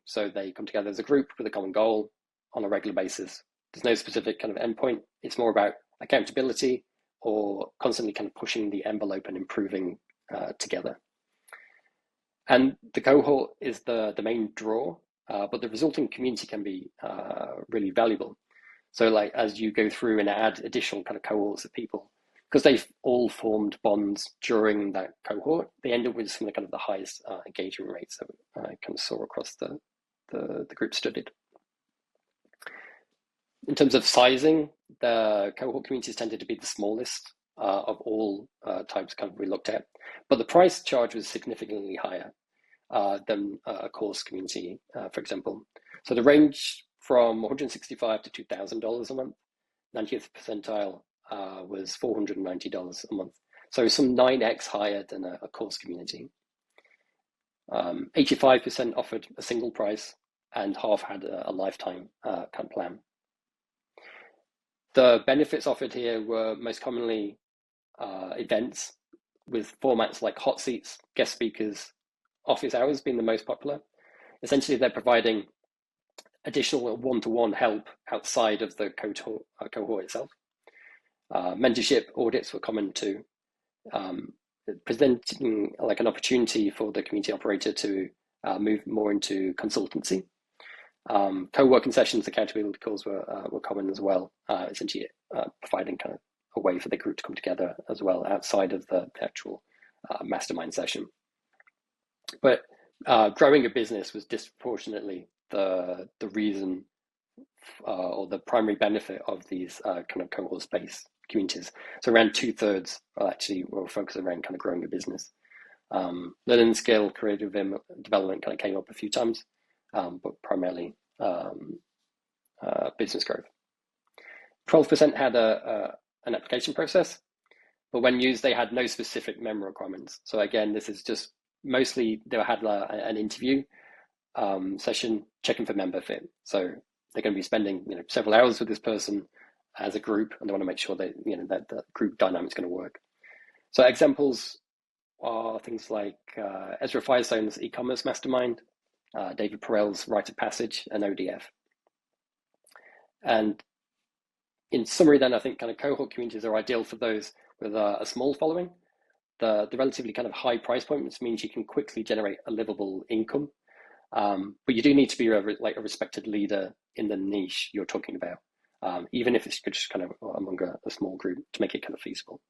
So they come together as a group with a common goal on a regular basis. There's no specific kind of endpoint. It's more about accountability or constantly kind of pushing the envelope and improving together. And the cohort is the main draw, but the resulting community can be really valuable. So like as you go through and add additional kind of cohorts of people, because they've all formed bonds during that cohort, they end up with some of the kind of the highest engagement rates that I kind of saw across the group studied. In terms of sizing, the cohort communities tended to be the smallest of all types kind of we looked at, but the price charge was significantly higher than a course community, for example. So the range from $165 to $2,000 a month. 90th percentile was $490 a month. So some 9x higher than a course community. 85% offered a single price and half had a lifetime kind of plan. The benefits offered here were most commonly events with formats like hot seats, guest speakers, office hours being the most popular. Essentially, they're providing additional one-to-one help outside of the cohort itself. Mentorship audits were common too, presenting like an opportunity for the community operator to move more into consultancy. Co-working sessions, accountability calls were common as well, essentially providing kind of a way for the group to come together as well outside of the actual mastermind session. But growing a business was disproportionately the reason or the primary benefit of these kind of cohort-based communities. So around 2/3 actually were focused around kind of growing a business. Learning skill, creative development kind of came up a few times, but primarily business growth. 12% had an application process, but when used, they had no specific member requirements. So again, this is just mostly they had an interview session checking for member fit. So they're going to be spending several hours with this person as a group, and they want to make sure that that the group dynamic is going to work. So examples are things like Ezra Firestone's e-commerce mastermind, David Perel's Rite of Passage, and ODF. And in summary, then I think kind of cohort communities are ideal for those with a small following. The relatively kind of high price points means you can quickly generate a livable income, but you do need to be a respected leader in the niche you're talking about, even if it's just kind of among a small group to make it kind of feasible.